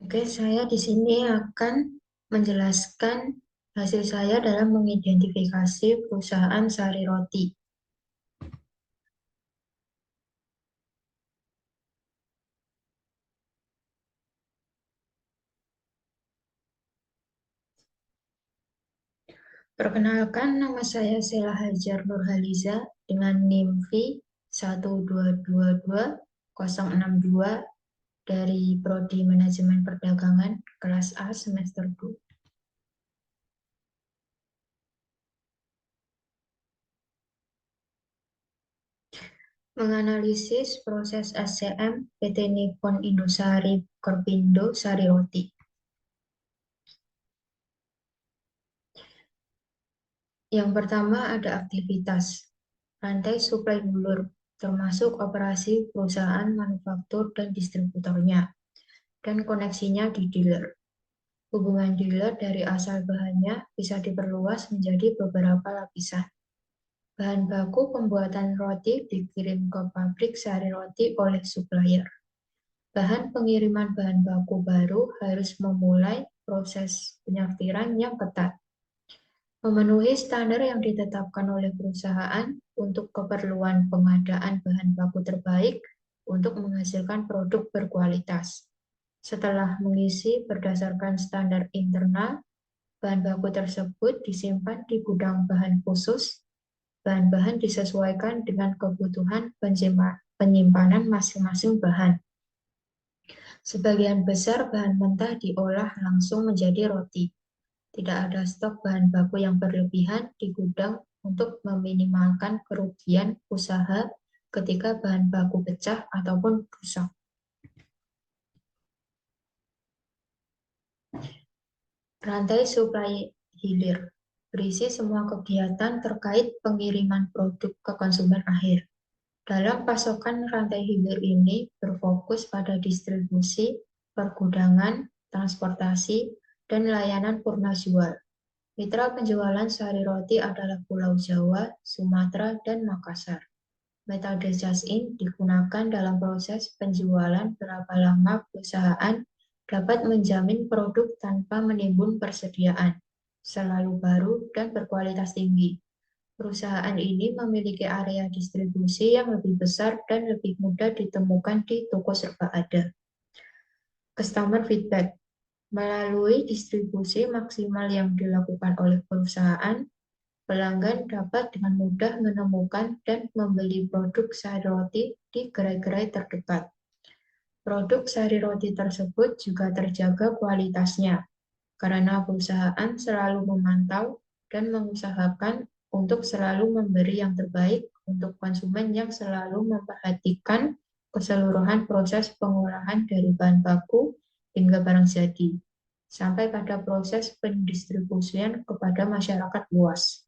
Oke, saya di sini akan menjelaskan hasil saya dalam mengidentifikasi perusahaan sari roti. Perkenalkan, nama saya Sela Hajar Nurhaliza dengan NIM V 1222062 dari Prodi Manajemen Perdagangan kelas A semester 2. Menganalisis proses SCM PT Nippon Indosari Korpindo Sari Roti. Yang pertama ada aktivitas rantai suplai hulur, termasuk operasi perusahaan manufaktur dan distributornya, dan koneksinya di dealer. Hubungan dealer dari asal bahannya bisa diperluas menjadi beberapa lapisan. Bahan baku pembuatan roti dikirim ke pabrik sari roti oleh supplier. Bahan pengiriman bahan baku baru harus memulai proses penyortiran yang ketat. Memenuhi standar yang ditetapkan oleh perusahaan untuk keperluan pengadaan bahan baku terbaik untuk menghasilkan produk berkualitas. Setelah mengisi berdasarkan standar internal, bahan baku tersebut disimpan di gudang bahan khusus. Bahan-bahan disesuaikan dengan kebutuhan penyimpanan masing-masing bahan. Sebagian besar bahan mentah diolah langsung menjadi roti. Tidak ada stok bahan baku yang berlebihan di gudang untuk meminimalkan kerugian usaha ketika bahan baku pecah ataupun rusak. Rantai suplai hilir berisi semua kegiatan terkait pengiriman produk ke konsumen akhir. Dalam pasokan rantai hilir ini berfokus pada distribusi, pergudangan, transportasi, dan layanan purna jual. Mitra penjualan sari roti adalah Pulau Jawa, Sumatera, dan Makassar. Metode just-in digunakan dalam proses penjualan berapa lama perusahaan dapat menjamin produk tanpa menimbun persediaan, selalu baru dan berkualitas tinggi. Perusahaan ini memiliki area distribusi yang lebih besar dan lebih mudah ditemukan di toko serba ada. Customer feedback. Melalui distribusi maksimal yang dilakukan oleh perusahaan, pelanggan dapat dengan mudah menemukan dan membeli produk sari roti di gerai-gerai terdekat. Produk sari roti tersebut juga terjaga kualitasnya, karena perusahaan selalu memantau dan mengusahakan untuk selalu memberi yang terbaik untuk konsumen yang selalu memperhatikan keseluruhan proses pengolahan dari bahan baku hingga barang jadi, sampai pada proses pendistribusian kepada masyarakat luas.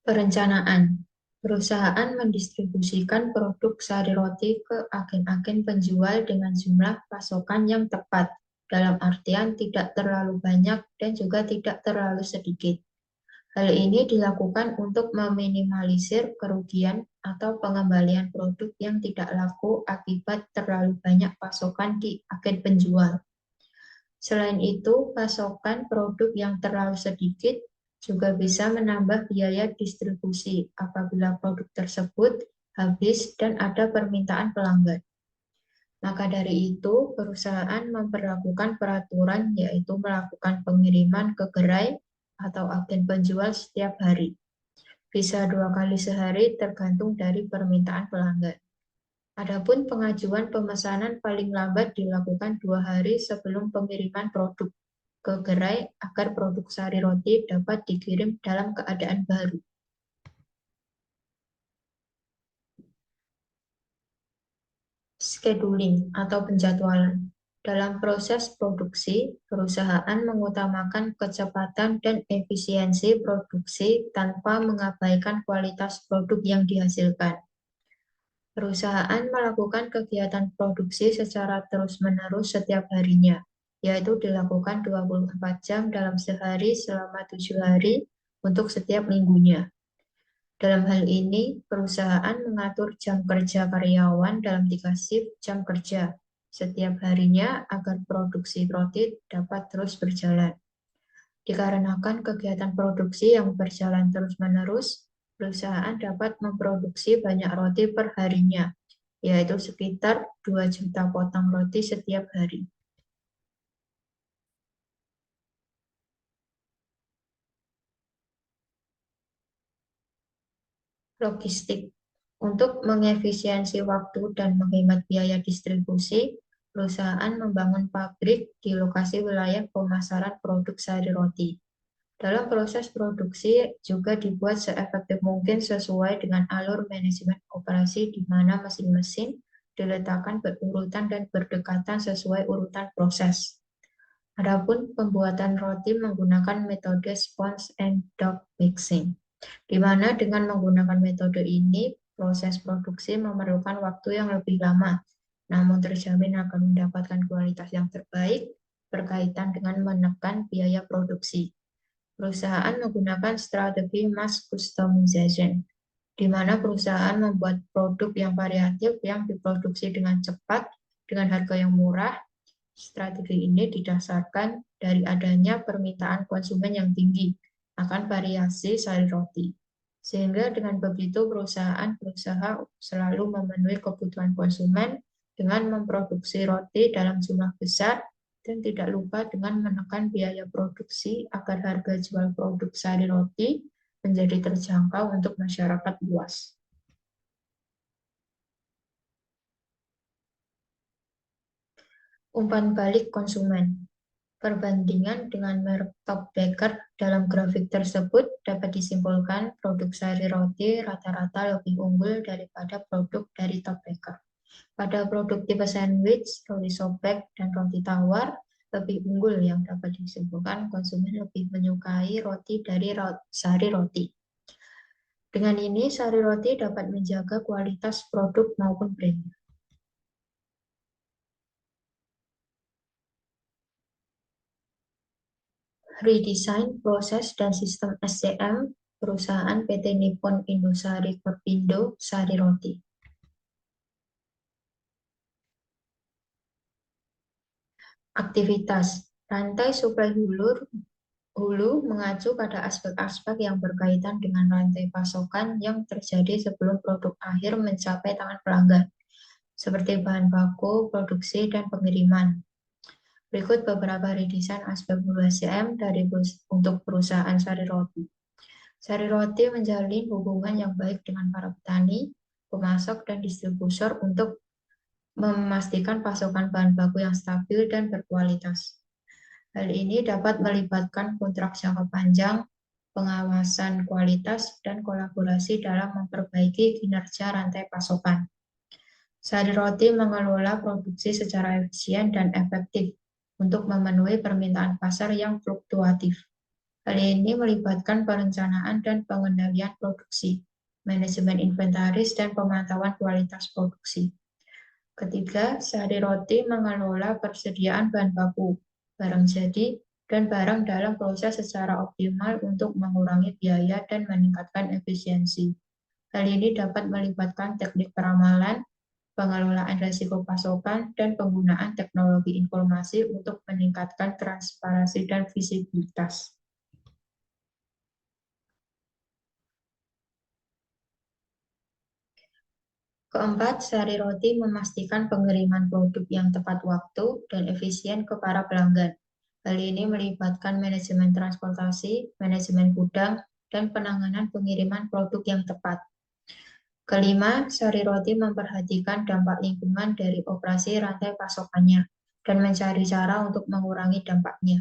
Perencanaan. Perusahaan mendistribusikan produk sari roti ke agen-agen penjual dengan jumlah pasokan yang tepat, dalam artian tidak terlalu banyak dan juga tidak terlalu sedikit. Hal ini dilakukan untuk meminimalisir kerugian atau pengembalian produk yang tidak laku akibat terlalu banyak pasokan di agen penjual. Selain itu, pasokan produk yang terlalu sedikit juga bisa menambah biaya distribusi apabila produk tersebut habis dan ada permintaan pelanggan. Maka dari itu, perusahaan memperlakukan peraturan yaitu melakukan pengiriman ke gerai atau agen penjual setiap hari. Bisa 2 kali sehari tergantung dari permintaan pelanggan. Adapun pengajuan pemesanan paling lambat dilakukan 2 hari sebelum pengiriman produk ke gerai agar produk sari roti dapat dikirim dalam keadaan baru. Scheduling atau penjadwalan. Dalam proses produksi, perusahaan mengutamakan kecepatan dan efisiensi produksi tanpa mengabaikan kualitas produk yang dihasilkan. Perusahaan melakukan kegiatan produksi secara terus-menerus setiap harinya, yaitu dilakukan 24 jam dalam sehari selama 7 hari untuk setiap minggunya. Dalam hal ini, perusahaan mengatur jam kerja karyawan dalam 3 shift jam kerja setiap harinya agar produksi roti dapat terus berjalan. Dikarenakan kegiatan produksi yang berjalan terus-menerus, perusahaan dapat memproduksi banyak roti per harinya, yaitu sekitar 2 juta potong roti setiap hari. Logistik. Untuk mengefisiensi waktu dan menghemat biaya distribusi, perusahaan membangun pabrik di lokasi wilayah pemasaran produk sari roti. Dalam proses produksi juga dibuat seefektif mungkin sesuai dengan alur manajemen operasi di mana mesin-mesin diletakkan berurutan dan berdekatan sesuai urutan proses. Adapun pembuatan roti menggunakan metode sponge and dough mixing, di mana dengan menggunakan metode ini, proses produksi memerlukan waktu yang lebih lama, namun terjamin akan mendapatkan kualitas yang terbaik berkaitan dengan menekan biaya produksi. Perusahaan menggunakan strategi mass customization, di mana perusahaan membuat produk yang variatif yang diproduksi dengan cepat dengan harga yang murah. Strategi ini didasarkan dari adanya permintaan konsumen yang tinggi akan variasi sari roti. Sehingga dengan begitu perusahaan berusaha selalu memenuhi kebutuhan konsumen dengan memproduksi roti dalam jumlah besar dan tidak lupa dengan menekan biaya produksi agar harga jual produk sari roti menjadi terjangkau untuk masyarakat luas. Umpan balik konsumen. Perbandingan dengan merek Top Baker dalam grafik tersebut dapat disimpulkan produk sari roti rata-rata lebih unggul daripada produk dari Top Baker. Pada produk tipe sandwich, roti sobek, dan roti tawar, lebih unggul yang dapat disimpulkan konsumen lebih menyukai roti dari sari roti. Dengan ini, sari roti dapat menjaga kualitas produk maupun brandnya. Redesain proses dan sistem SCM perusahaan PT Nippon Indosari Korpindo Sari Roti. Aktivitas rantai suplai hulu mengacu pada aspek-aspek yang berkaitan dengan rantai pasokan yang terjadi sebelum produk akhir mencapai tangan pelanggan, seperti bahan baku, produksi, dan pengiriman. Berikut beberapa redesain aspek hulu SCM untuk perusahaan sari roti. Sari roti menjalin hubungan yang baik dengan para petani, pemasok, dan distributor untuk memastikan pasokan bahan baku yang stabil dan berkualitas. Hal ini dapat melibatkan kontrak jangka panjang, pengawasan kualitas, dan kolaborasi dalam memperbaiki kinerja rantai pasokan. Sari roti mengelola produksi secara efisien dan efektif untuk memenuhi permintaan pasar yang fluktuatif. Hal ini melibatkan perencanaan dan pengendalian produksi, manajemen inventaris, dan pemantauan kualitas produksi. Ketiga, sari roti mengelola persediaan bahan baku, barang jadi, dan barang dalam proses secara optimal untuk mengurangi biaya dan meningkatkan efisiensi. Hal ini dapat melibatkan teknik peramalan, pengelolaan risiko pasokan, dan penggunaan teknologi informasi untuk meningkatkan transparansi dan visibilitas. Keempat, sari roti memastikan pengiriman produk yang tepat waktu dan efisien ke para pelanggan. Hal ini melibatkan manajemen transportasi, manajemen gudang, dan penanganan pengiriman produk yang tepat. Kelima, sari roti memperhatikan dampak lingkungan dari operasi rantai pasokannya dan mencari cara untuk mengurangi dampaknya.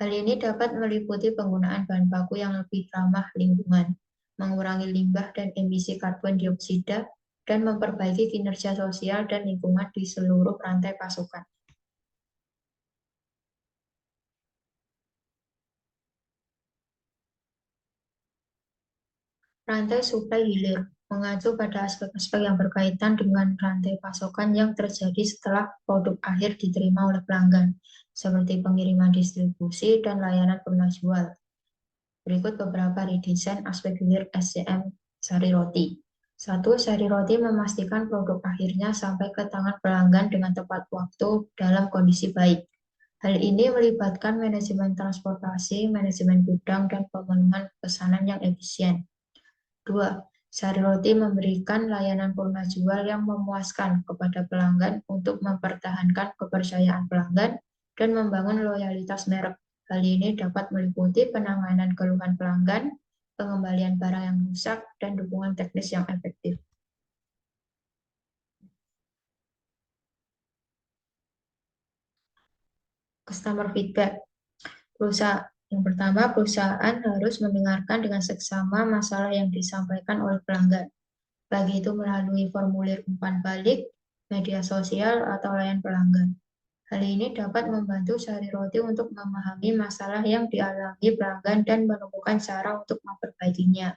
Hal ini dapat meliputi penggunaan bahan baku yang lebih ramah lingkungan, mengurangi limbah dan emisi karbon dioksida, dan memperbaiki kinerja sosial dan lingkungan di seluruh rantai pasokan. Rantai suplai hilir mengacu pada aspek-aspek yang berkaitan dengan rantai pasokan yang terjadi setelah produk akhir diterima oleh pelanggan, seperti pengiriman distribusi dan layanan penjual. Berikut beberapa redesain aspek hilir SCM Sari roti. Satu, sari roti memastikan produk akhirnya sampai ke tangan pelanggan dengan tepat waktu dalam kondisi baik. Hal ini melibatkan manajemen transportasi, manajemen gudang, dan pemenuhan pesanan yang efisien. Dua, sari roti memberikan layanan purna jual yang memuaskan kepada pelanggan untuk mempertahankan kepercayaan pelanggan dan membangun loyalitas merek. Hal ini dapat meliputi penanganan keluhan pelanggan, pengembalian barang yang rusak, dan dukungan teknis yang efektif. Customer feedback. Yang pertama, perusahaan harus mendengarkan dengan seksama masalah yang disampaikan oleh pelanggan, baik itu melalui formulir umpan balik, media sosial, atau layanan pelanggan. Hal ini dapat membantu Sari Roti untuk memahami masalah yang dialami pelanggan dan menemukan cara untuk memperbaikinya.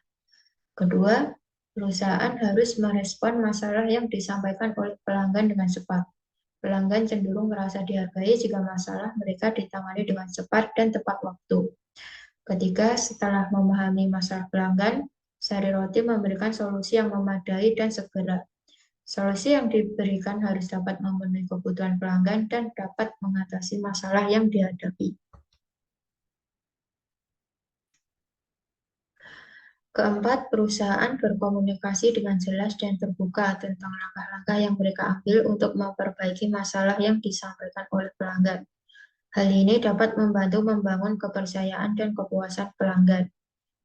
Kedua, perusahaan harus merespon masalah yang disampaikan oleh pelanggan dengan cepat. Pelanggan cenderung merasa dihargai jika masalah mereka ditangani dengan cepat dan tepat waktu. Ketiga, setelah memahami masalah pelanggan, Sari Roti memberikan solusi yang memadai dan segera. Solusi yang diberikan harus dapat memenuhi kebutuhan pelanggan dan dapat mengatasi masalah yang dihadapi. Keempat, perusahaan berkomunikasi dengan jelas dan terbuka tentang langkah-langkah yang mereka ambil untuk memperbaiki masalah yang disampaikan oleh pelanggan. Hal ini dapat membantu membangun kepercayaan dan kepuasan pelanggan.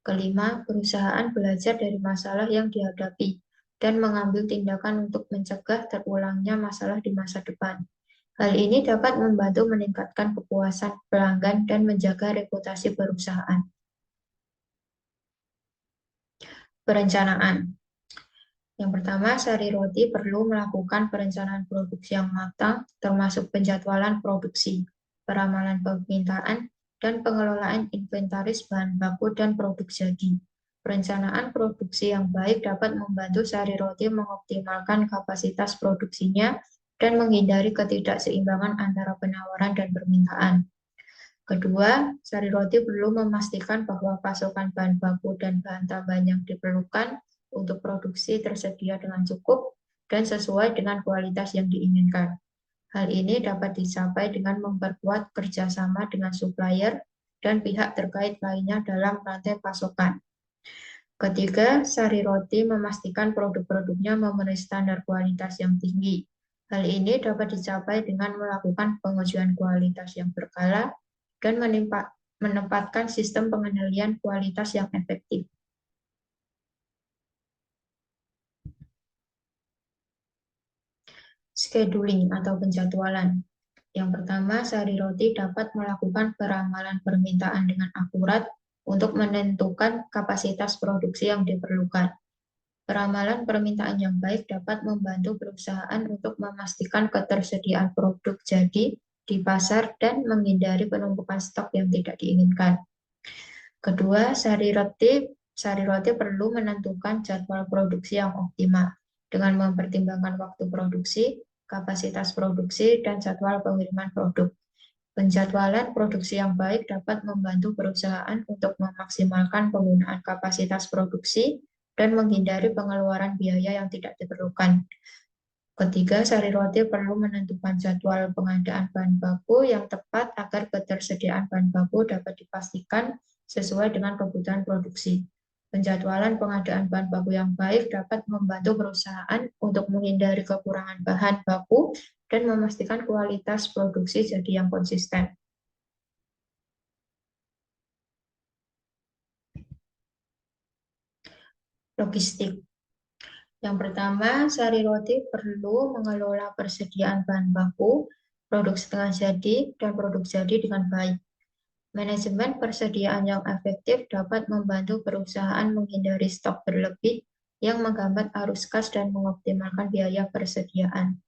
Kelima, perusahaan belajar dari masalah yang dihadapi dan mengambil tindakan untuk mencegah terulangnya masalah di masa depan. Hal ini dapat membantu meningkatkan kepuasan pelanggan dan menjaga reputasi perusahaan. Perencanaan. Yang pertama, Sari Roti perlu melakukan perencanaan produksi yang matang, termasuk penjadwalan produksi, peramalan permintaan, dan pengelolaan inventaris bahan baku dan produk jadi. Perencanaan produksi yang baik dapat membantu Sari Roti mengoptimalkan kapasitas produksinya dan menghindari ketidakseimbangan antara penawaran dan permintaan. Kedua, Sari Roti perlu memastikan bahwa pasokan bahan baku dan bahan tambahan yang diperlukan untuk produksi tersedia dengan cukup dan sesuai dengan kualitas yang diinginkan. Hal ini dapat dicapai dengan memperkuat kerjasama dengan supplier dan pihak terkait lainnya dalam rantai pasokan. Ketiga, Sari Roti memastikan produk-produknya memenuhi standar kualitas yang tinggi. Hal ini dapat dicapai dengan melakukan pengujian kualitas yang berkala dan menempatkan sistem pengendalian kualitas yang efektif. Scheduling atau penjadwalan. Yang pertama, Sari Roti dapat melakukan peramalan permintaan dengan akurat untuk menentukan kapasitas produksi yang diperlukan. Peramalan permintaan yang baik dapat membantu perusahaan untuk memastikan ketersediaan produk jadi di pasar dan menghindari penumpukan stok yang tidak diinginkan. Kedua, Sari Roti perlu menentukan jadwal produksi yang optimal dengan mempertimbangkan waktu produksi, kapasitas produksi, dan jadwal pengiriman produk. Penjadwalan produksi yang baik dapat membantu perusahaan untuk memaksimalkan penggunaan kapasitas produksi dan menghindari pengeluaran biaya yang tidak diperlukan. Ketiga, Sari Roti perlu menentukan jadwal pengadaan bahan baku yang tepat agar ketersediaan bahan baku dapat dipastikan sesuai dengan kebutuhan produksi. Penjadwalan pengadaan bahan baku yang baik dapat membantu perusahaan untuk menghindari kekurangan bahan baku dan memastikan kualitas produksi jadi yang konsisten. Logistik. Yang pertama, Sari Roti perlu mengelola persediaan bahan baku, produk setengah jadi, dan produk jadi dengan baik. Manajemen persediaan yang efektif dapat membantu perusahaan menghindari stok berlebih yang menghambat arus kas dan mengoptimalkan biaya persediaan.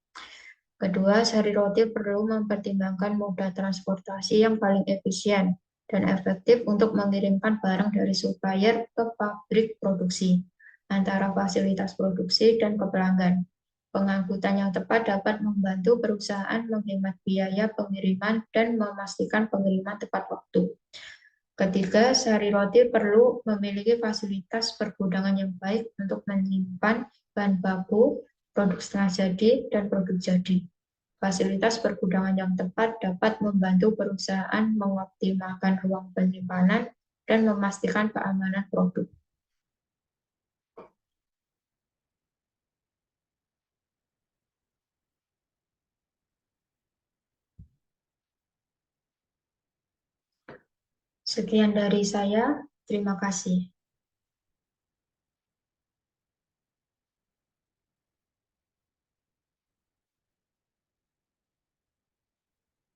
Kedua, Sari Roti perlu mempertimbangkan moda transportasi yang paling efisien dan efektif untuk mengirimkan barang dari supplier ke pabrik produksi, antara fasilitas produksi dan ke pelanggan. Pengangkutan yang tepat dapat membantu perusahaan menghemat biaya pengiriman dan memastikan pengiriman tepat waktu. Ketiga, sari roti perlu memiliki fasilitas pergudangan yang baik untuk menyimpan bahan baku, produk setengah jadi, dan produk jadi. Fasilitas pergudangan yang tepat dapat membantu perusahaan mengoptimalkan ruang penyimpanan dan memastikan keamanan produk. Sekian dari saya, terima kasih.